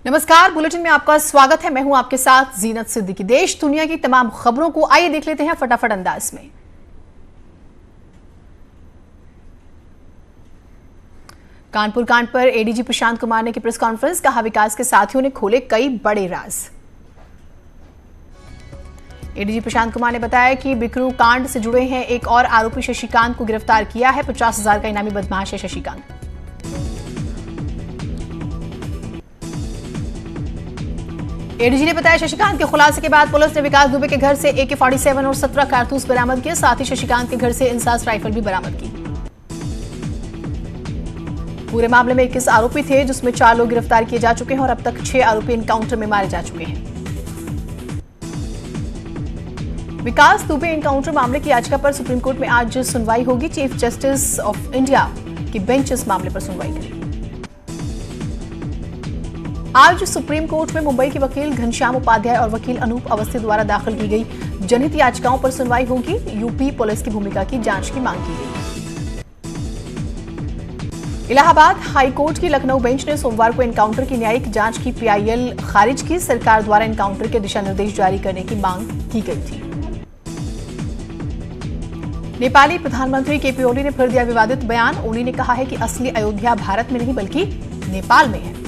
नमस्कार, बुलेटिन में आपका स्वागत है। मैं हूं आपके साथ जीनत सिद्दीकी। देश दुनिया की तमाम खबरों को आइए देख लेते हैं फटाफट अंदाज में। कानपुर कांड पर एडीजी प्रशांत कुमार ने की प्रेस कॉन्फ्रेंस, कहा विकास के साथियों ने खोले कई बड़े राज। एडीजी प्रशांत कुमार ने बताया कि बिकरू कांड से जुड़े हैं एक और आरोपी शशिकांत को गिरफ्तार किया है। 50,000 का इनामी बदमाश है शशिकांत। एडीजी ने बताया शशिकांत के खुलासे के बाद पुलिस ने विकास दुबे के घर से AK-47 और 17 कारतूस बरामद किए। साथ ही शशिकांत के घर से इंसास राइफल भी बरामद की। पूरे मामले में 21 आरोपी थे, जिसमें 4 लोग गिरफ्तार किए जा चुके हैं और अब तक 6 आरोपी एनकाउंटर में मारे जा चुके हैं। विकास दुबे एनकाउंटर मामले की याचिका पर सुप्रीम कोर्ट में आज सुनवाई होगी। चीफ जस्टिस ऑफ इंडिया की बेंच इस मामले पर सुनवाई करेगी। आज सुप्रीम कोर्ट में मुंबई के वकील घनश्याम उपाध्याय और वकील अनूप अवस्थी द्वारा दाखिल की गई जनहित याचिकाओं पर सुनवाई होगी। यूपी पुलिस की भूमिका की जांच की मांग की गई। इलाहाबाद हाई कोर्ट की लखनऊ बेंच ने सोमवार को एनकाउंटर की न्यायिक जांच की PIL खारिज की। सरकार द्वारा एनकाउंटर के दिशा निर्देश जारी करने की मांग की गई थी। नेपाली प्रधानमंत्री KP ओली ने फिर दिया विवादित बयान। ओली ने कहा है कि असली अयोध्या भारत में नहीं बल्कि नेपाल में है।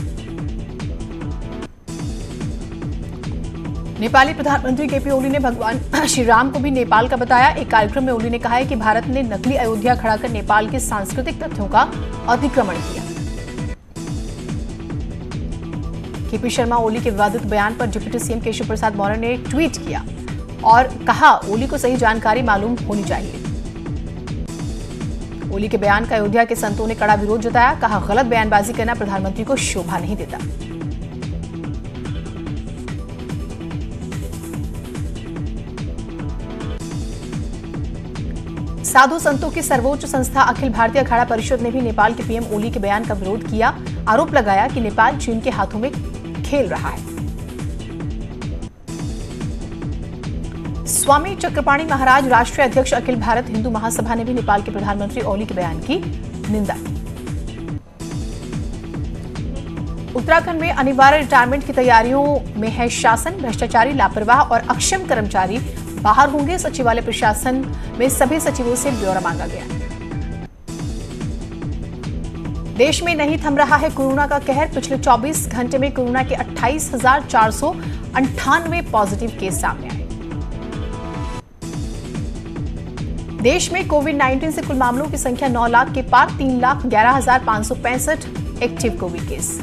नेपाली प्रधानमंत्री KP ओली ने भगवान श्री राम को भी नेपाल का बताया। एक कार्यक्रम में ओली ने कहा है कि भारत ने नकली अयोध्या खड़ा कर नेपाल के सांस्कृतिक तथ्यों का अतिक्रमण किया। KP शर्मा ओली के विवादित बयान पर डिप्टी CM केशव प्रसाद मौर्य ने ट्वीट किया और कहा ओली को सही जानकारी मालूम होनी चाहिए। ओली के बयान का अयोध्या के संतों ने कड़ा विरोध जताया। कहा गलत बयानबाजी करना प्रधानमंत्री को शोभा नहीं देता। साधु संतों की सर्वोच्च संस्था अखिल भारतीय अखाड़ा परिषद ने भी नेपाल के PM ओली के बयान का विरोध किया। आरोप लगाया कि नेपाल चीन के हाथों में खेल रहा है। स्वामी चक्रपाणी महाराज राष्ट्रीय अध्यक्ष अखिल भारत हिंदू महासभा ने भी नेपाल के प्रधानमंत्री ओली के बयान की निंदा की। उत्तराखंड में अनिवार्य रिटायरमेंट की तैयारियों में है शासन। भ्रष्टाचारी, लापरवाह और अक्षम कर्मचारी बाहर होंगे। सचिवालय प्रशासन में सभी सचिवों से ब्यौरा मांगा गया। देश में नहीं थम रहा है कोरोना का कहर। पिछले 24 घंटे में कोरोना के 28,498 पॉजिटिव केस सामने आए। देश में कोविड-19 से कुल मामलों की संख्या 9 लाख के पार। 3,11,565 एक्टिव कोविड केस।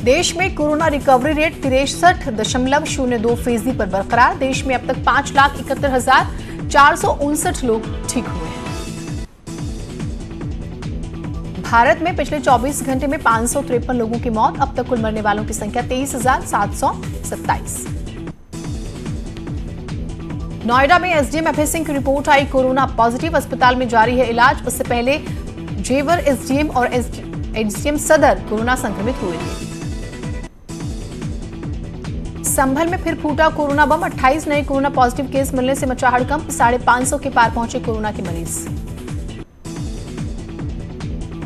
देश में कोरोना रिकवरी रेट 63.02% पर बरकरार। देश में अब तक 5,71,459 लोग ठीक हुए हैं। भारत में पिछले 24 घंटे में 553 लोगों की मौत। अब तक कुल मरने वालों की संख्या 23,727। नोएडा में SDM अभय सिंह की रिपोर्ट आई कोरोना पॉजिटिव। अस्पताल में जारी है इलाज। उससे पहले जेवर SDM और SDM सदर कोरोना संक्रमित हुए थे। संभल में फिर फूटा कोरोना बम। 28 नए कोरोना पॉजिटिव केस मिलने से मचा हड़कंप। 550 के पार पहुंचे कोरोना के मरीज।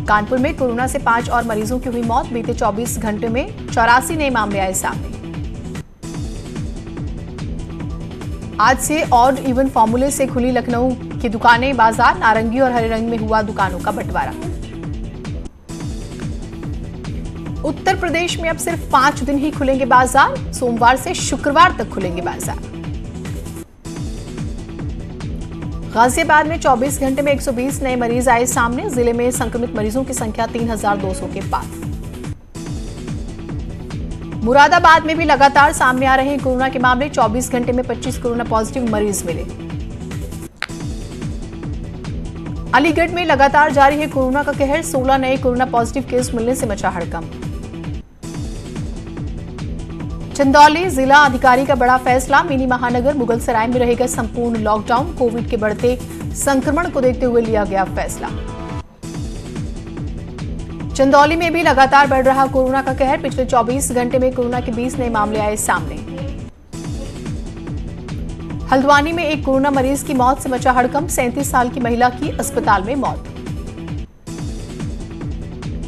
कानपुर में कोरोना से 5 और मरीजों की हुई मौत। बीते 24 घंटे में 84 नए मामले आए सामने। आज से ऑड इवन फॉर्मूले से खुली लखनऊ की दुकानें, बाजार। नारंगी और हरे रंग में हुआ दुकानों का बंटवारा। उत्तर प्रदेश में अब सिर्फ 5 दिन ही खुलेंगे बाजार। सोमवार से शुक्रवार तक खुलेंगे बाजार। गाजियाबाद में 24 घंटे में 120 नए मरीज आए सामने। जिले में संक्रमित मरीजों की संख्या 3,200 के पार। मुरादाबाद में भी लगातार सामने आ रहे हैं कोरोना के मामले। 24 घंटे में 25 कोरोना पॉजिटिव मरीज मिले। अलीगढ़ में लगातार जारी है कोरोना का कहर। 16 नए कोरोना पॉजिटिव केस मिलने से मचा हड़कंप। चंदौली जिला अधिकारी का बड़ा फैसला। मिनी महानगर मुगलसराय में रहेगा संपूर्ण लॉकडाउन। कोविड के बढ़ते संक्रमण को देखते हुए लिया गया फैसला। चंदौली में भी लगातार बढ़ रहा कोरोना का कहर। पिछले 24 घंटे में कोरोना के 20 नए मामले आए सामने। हल्द्वानी में एक कोरोना मरीज की मौत से मचा हड़कंप। 37 साल की महिला की अस्पताल में मौत।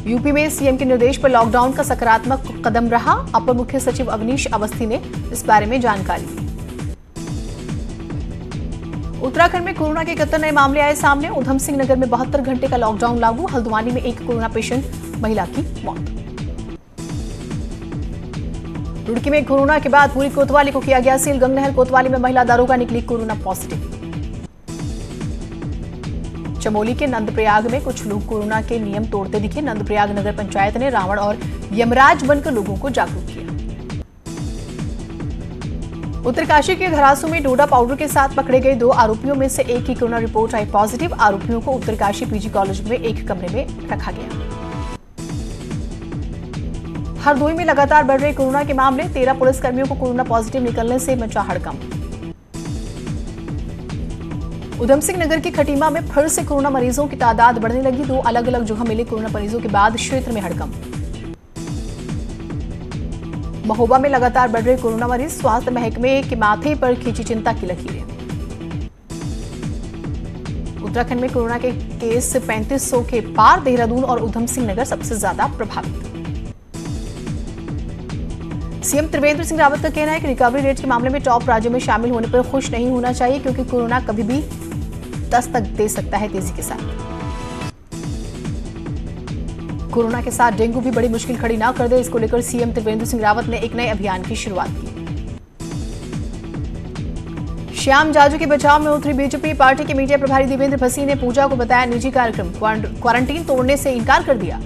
यूपी में सीएम के निर्देश पर लॉकडाउन का सकारात्मक कदम रहा। अपर मुख्य सचिव अवनीश अवस्थी ने इस बारे में जानकारी दी। उत्तराखंड में कोरोना के 71 नए मामले आए सामने। उधम सिंह नगर में 72 घंटे का लॉकडाउन लागू। हल्द्वानी में एक कोरोना पेशेंट महिला की मौत। रुड़की में कोरोना के बाद पूरी कोतवाली को किया गया सील। गंगनहर कोतवाली में महिला दारोगा निकली कोरोना पॉजिटिव। चमोली के नंदप्रयाग में कुछ लोग कोरोना के नियम तोड़ते दिखे। नंदप्रयाग नगर पंचायत ने रावण और यमराज बनकर लोगों को जागरूक किया। उत्तरकाशी के घरासू में डोडा पाउडर के साथ पकड़े गए 2 आरोपियों में से एक की कोरोना रिपोर्ट आई पॉजिटिव। आरोपियों को उत्तरकाशी पीजी कॉलेज में एक कमरे में रखा गया। हरदोई में लगातार बढ़ रहे कोरोना के मामले। 13 पुलिसकर्मियों को कोरोना पॉजिटिव निकलने से मचा हड़कंप। उधम सिंह नगर की खटीमा में फिर से कोरोना मरीजों की तादाद बढ़ने लगी। 2 अलग अलग जगह मिले कोरोना मरीजों के बाद क्षेत्र में हड़कंप। महोबा में लगातार बढ़ रहे कोरोना मरीज। स्वास्थ्य महकमे के माथे पर खींची चिंता की लकीरें। उत्तराखंड में कोरोना के केस 3500 के पार। देहरादून और उधम सिंह नगर सबसे ज्यादा प्रभावित। सीएम त्रिवेंद्र सिंह रावत का कहना है कि रिकवरी रेट के मामले में टॉप राज्य में शामिल होने पर खुश नहीं होना चाहिए, क्योंकि कोरोना कभी भी दस्तक दे सकता है तेजी के साथ। कोरोना के साथ डेंगू भी बड़ी मुश्किल खड़ी ना कर दे, इसको लेकर सीएम त्रिवेंद्र सिंह रावत ने एक नए अभियान की शुरुआत की। श्याम जाजू के बचाव में उतरी बीजेपी। पार्टी के मीडिया प्रभारी देवेंद्र भसी ने पूजा को बताया निजी कार्यक्रम। क्वारंटीन तोड़ने से इनकार कर दिया।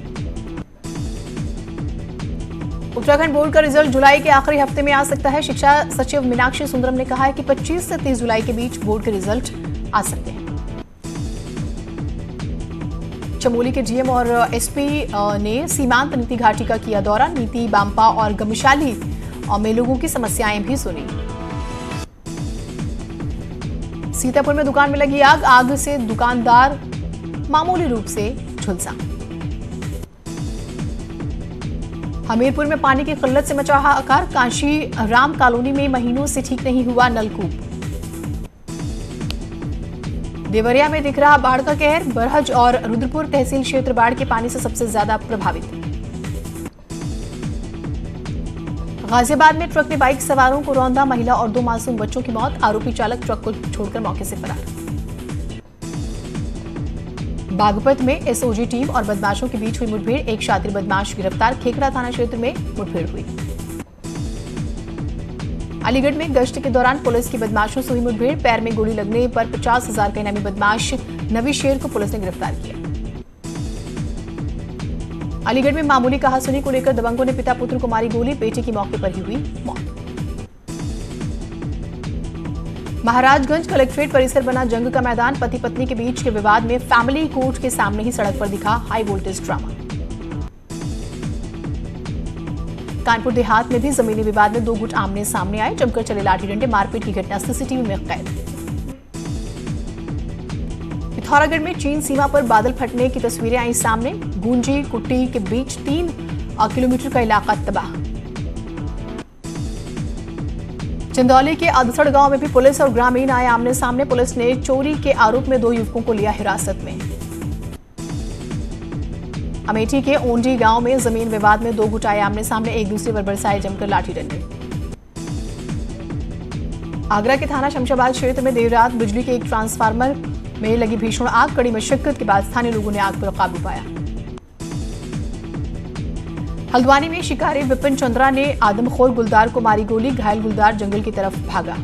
उत्तराखंड बोर्ड का रिजल्ट जुलाई के आखिरी हफ्ते में आ सकता है। शिक्षा सचिव मीनाक्षी सुंदरम ने कहा है कि 25 से 30 जुलाई के बीच बोर्ड के रिजल्ट आ सकते हैं। चमोली के जीएम और एसपी ने सीमांत नीति घाटी का किया दौरा। नीति, बांपा और गमशाली में लोगों की समस्याएं भी सुनी। सीतापुर में दुकान में लगी आग। आग से दुकानदार मामूली रूप से झुलसा। हमीरपुर में पानी की किल्लत से मचा हाहाकार। काशी राम कॉलोनी में महीनों से ठीक नहीं हुआ नलकूप। देवरिया में दिख रहा बाढ़ का कहर। बरहज और रुद्रपुर तहसील क्षेत्र बाढ़ के पानी से सबसे ज्यादा प्रभावित। गाजियाबाद में ट्रक ने बाइक सवारों को रौंदा। महिला और 2 मासूम बच्चों की मौत। आरोपी चालक ट्रक को छोड़कर मौके से फरार। बागपत में एसओजी टीम और बदमाशों के बीच हुई मुठभेड़। एक शातिर बदमाश गिरफ्तार। खेखड़ा थाना क्षेत्र में मुठभेड़ हुई। अलीगढ़ में गश्त के दौरान पुलिस की बदमाशों से हुई मुठभेड़। पैर में गोली लगने पर 50,000 का इनामी बदमाश नवी शेर को पुलिस ने गिरफ्तार किया। अलीगढ़ में मामूली कहासुनी को लेकर दबंगों ने पिता पुत्र को मारी गोली। बेटे की मौके पर ही हुई मौत। महाराजगंज कलेक्ट्रेट परिसर बना जंग का मैदान। पति पत्नी के बीच के विवाद में फैमिली कोर्ट के सामने ही सड़क पर दिखा high voltage drama. Kanpur Dehat में भी जमीनी विवाद में 2 गुट आमने सामने आए। जमकर चले लाठी डंडे। मारपीट की घटना सीसीटीवी में कैद। पिथौरागढ़ में चीन सीमा पर बादल फटने की तस्वीरें आई सामने। गूंजी कुट्टी के बीच 3 किलोमीटर का इलाका तबाह। चंदौली के अदसड़ गांव में भी पुलिस और ग्रामीण आए आमने सामने। पुलिस ने चोरी के आरोप में 2 युवकों को लिया हिरासत में। अमेठी के ओंडी गांव में जमीन विवाद में 2 गुट आए आमने सामने। एक दूसरे पर बरसाए जमकर लाठी डंडे। आगरा के थाना शमशाबाद क्षेत्र में देर रात बिजली के एक ट्रांसफार्मर में लगी भीषण आग। कड़ी मशक्कत के बाद स्थानीय लोगों ने आग पर काबू पाया। हल्द्वानी में शिकारी विपिन चंद्रा ने आदमखोर गुलदार को मारी गोली। घायल गुलदार जंगल की तरफ भागा।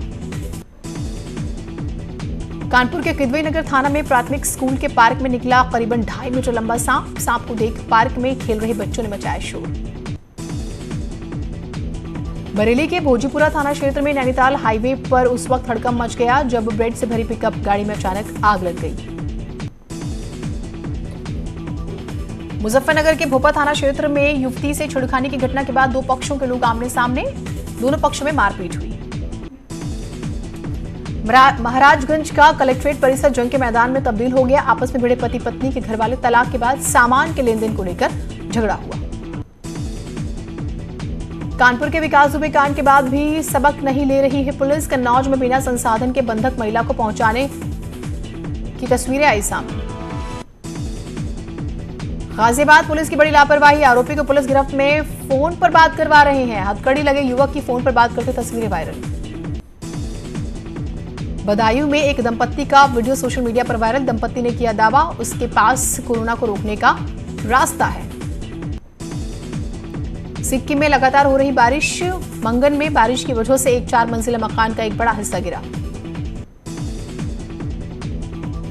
कानपुर के किदवई नगर थाना में प्राथमिक स्कूल के पार्क में निकला करीबन 2.5 मीटर लंबा सांप। सांप को देख पार्क में खेल रहे बच्चों ने मचाया शोर। बरेली के भोजीपुरा थाना क्षेत्र में नैनीताल हाईवे पर उस वक्त हड़कंप मच गया जब ब्रेड से भरी पिकअप गाड़ी में अचानक आग लग गई। मुजफ्फरनगर के भोपा थाना क्षेत्र में युवती से छेड़खानी की घटना के बाद 2 पक्षों के लोग आमने सामने। दोनों पक्षों में मारपीट हुई। महाराजगंज का कलेक्ट्रेट परिसर जंग के मैदान में तब्दील हो गया। आपस में भिड़े पति पत्नी के घर वाले तलाक के बाद सामान के लेनदेन को लेकर झगड़ा हुआ। कानपुर के विकास दुबे कांड के बाद भी सबक नहीं ले रही है पुलिस। कन्नौज में बिना संसाधन के बंधक महिला को पहुंचाने की तस्वीरें आई सामने। गाजियाबाद पुलिस की बड़ी लापरवाही, आरोपी को पुलिस गिरफ्त में फोन पर बात करवा रहे हैं। हथकड़ी लगे युवक की फोन पर बात करते तस्वीरें वायरल। बदायूं में एक दंपत्ति का वीडियो सोशल मीडिया पर वायरल। दंपत्ति ने किया दावा उसके पास कोरोना को रोकने का रास्ता है। सिक्किम में लगातार हो रही बारिश, मंगन में बारिश की वजह से एक 4 मंजिला मकान का एक बड़ा हिस्सा गिरा।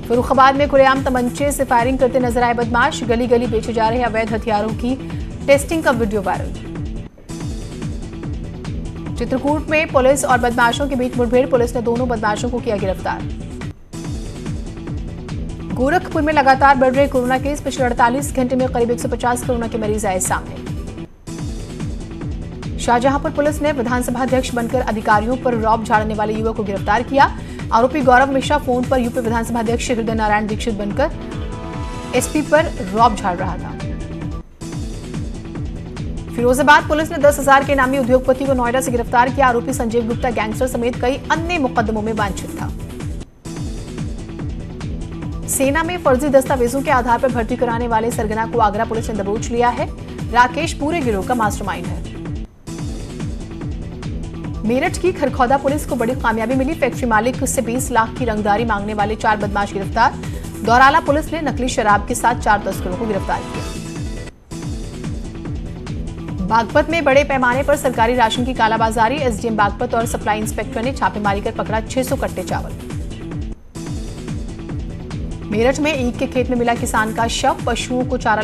फर्रुखाबाद में खुलेआम तमंचे से फायरिंग करते नजर आए बदमाश। गली गली बेचे जा रहे अवैध हथियारों की टेस्टिंग का वीडियो वायरल। चित्रकूट में पुलिस और बदमाशों के बीच मुठभेड़, पुलिस ने दोनों बदमाशों को किया गिरफ्तार। गोरखपुर में लगातार बढ़ रहे कोरोना केस, पिछले 48 घंटे में करीब 150 कोरोना के मरीज आए सामने। शाहजहांपुर पुलिस ने विधानसभा अध्यक्ष बनकर अधिकारियों पर रौब झाड़ने वाले युवक को गिरफ्तार किया। आरोपी गौरव मिश्रा फोन पर यूपी विधानसभा अध्यक्ष हृदय नारायण दीक्षित बनकर एसपी पर रौब झाड़ रहा था। फिरोजाबाद पुलिस ने 10,000 के इनामी उद्योगपति को नोएडा से गिरफ्तार किया। आरोपी संजीव गुप्ता गैंगस्टर समेत कई अन्य मुकदमों में वांछित था। सेना में फर्जी दस्तावेजों के आधार पर भर्ती कराने वाले सरगना को आगरा पुलिस ने दबोच लिया है। राकेश पूरे गिरोह का मास्टरमाइंड है। मेरठ की खरखौदा पुलिस को बड़ी कामयाबी मिली। फैक्ट्री मालिक से 20 लाख की रंगदारी मांगने वाले 4 बदमाश गिरफ्तार। दौराला पुलिस ने नकली शराब के साथ 4 तस्करों को गिरफ्तार किया। बागपत में बड़े पैमाने पर सरकारी राशन की कालाबाजारी, एसडीएम बागपत और सप्लाई इंस्पेक्टर ने छापेमारी कर पकड़ा 600 कट्टे चावल। मेरठ में ईख के खेत में मिला किसान का शव, पशुओं का चारा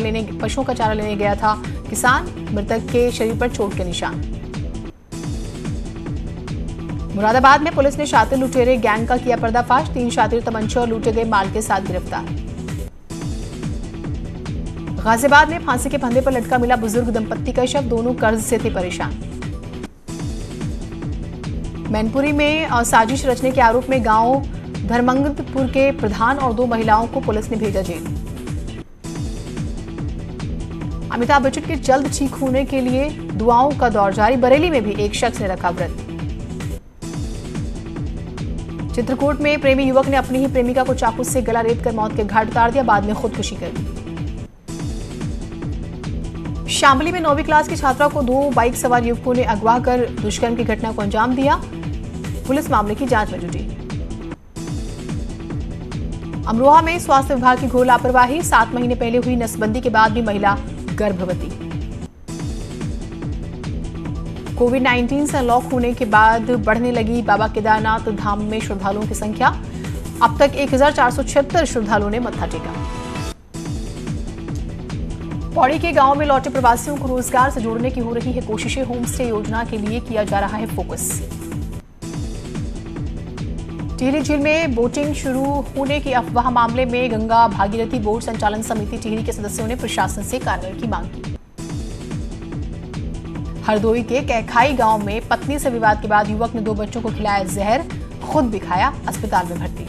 लेने गया था किसान, मृतक के शरीर पर चोट के निशान। मुरादाबाद में पुलिस ने शातिर लुटेरे गैंग का किया पर्दाफाश, 3 शातिर तमंचे और लूटे गए माल के साथ गिरफ्तार। गाजियाबाद में फांसी के फंदे पर लटका मिला बुजुर्ग दंपत्ति का शव, दोनों कर्ज से थे परेशान। मैनपुरी में साजिश रचने के आरोप में गांव धर्मंगपुर के प्रधान और 2 महिलाओं को पुलिस ने भेजा जेल। अमिताभ बच्चन के जल्द ठीक होने के लिए दुआओं का दौर जारी, बरेली में भी एक शख्स ने रखा व्रत। चित्रकूट में प्रेमी युवक ने अपनी ही प्रेमिका को चाकू से गला रेतकर मौत के घाट उतार दिया, बाद में खुदकुशी कर दी। शामली में 9वीं क्लास की छात्रा को 2 बाइक सवार युवकों ने अगवा कर दुष्कर्म की घटना को अंजाम दिया। पुलिस मामले की जांच में जुटी। अमरोहा में स्वास्थ्य विभाग की घोर लापरवाही, 7 महीने पहले हुई नसबंदी के बाद भी महिला गर्भवती। कोविड-19 से अनलॉक होने के बाद बढ़ने लगी बाबा केदारनाथ धाम में श्रद्धालुओं की संख्या। अब तक 1476 श्रद्धालुओं ने मत्था टेका। पौड़ी के गांव में लौटे प्रवासियों को रोजगार से जोड़ने की हो रही है कोशिशें, होम स्टे योजना के लिए किया जा रहा है फोकस। टिहरी झील में बोटिंग शुरू होने की अफवाह मामले में गंगा भागीरथी बोर्ड संचालन समिति टिहरी के सदस्यों ने प्रशासन से कार्रवाई की मांग की। हरदोई के कैखाई गांव में पत्नी से विवाद के बाद युवक ने 2 बच्चों को खिलाया जहर, खुद भी खाया, अस्पताल में भर्ती।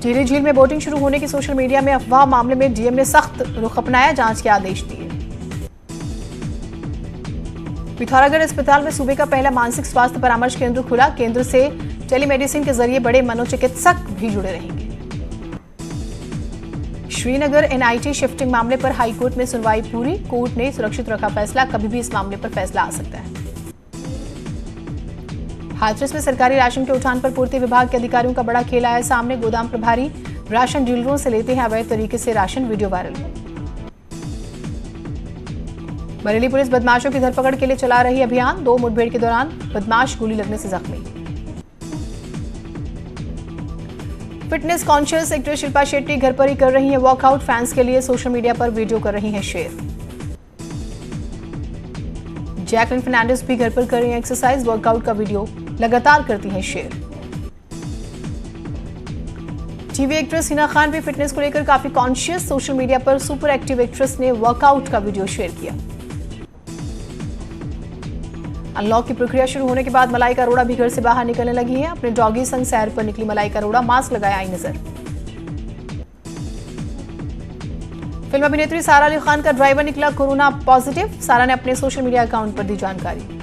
टिहरी झील में बोटिंग शुरू होने की सोशल मीडिया में अफवाह मामले में डीएम ने सख्त रुख अपनाया, जांच के आदेश दिए। पिथौरागढ़ अस्पताल में सूबे का पहला मानसिक स्वास्थ्य परामर्श केंद्र खुला। केंद्र से टेलीमेडिसिन के जरिए बड़े मनोचिकित्सक भी जुड़े रहेंगे। श्रीनगर एनआईटी शिफ्टिंग मामले पर हाईकोर्ट में सुनवाई पूरी, कोर्ट ने सुरक्षित रखा फैसला, कभी भी इस मामले पर फैसला आ सकता है। हाथरस में सरकारी राशन के उठान पर पूर्ति विभाग के अधिकारियों का बड़ा खेल आया सामने। गोदाम प्रभारी राशन डीलरों से लेते हैं अवैध तरीके से ration, video viral. Bareilly police बदमाशों की धरपकड़ के लिए चला रही अभियान, 2 मुठभेड़ के दौरान बदमाश गोली लगने से जख्मी। Fitness conscious actress Shilpa Shetty घर पर ही कर रही हैं वर्कआउट, फैंस के लिए सोशल मीडिया पर वीडियो कर रही हैं शेयर। जैकलिन फर्नांडिस भी घर पर कर रही हैं एक्सरसाइज, वर्कआउट का वीडियो लगातार करती हैं share. TV actress Hina Khan भी फिटनेस को लेकर काफी कॉन्शियस, सोशल मीडिया पर सुपर एक्टिव एक्ट्रेस ने वर्कआउट का वीडियो शेयर किया। अनलॉक की प्रक्रिया शुरू होने के बाद मलाइका अरोड़ा भी घर से बाहर निकलने लगी है। अपने डॉगी संग सैर पर निकली मलाइका अरोड़ा, मास्क लगाए आई नजर। फिल्म अभिनेत्री सारा अली खान का ड्राइवर निकला कोरोना पॉजिटिव। सारा ने अपने सोशल मीडिया अकाउंट पर दी जानकारी।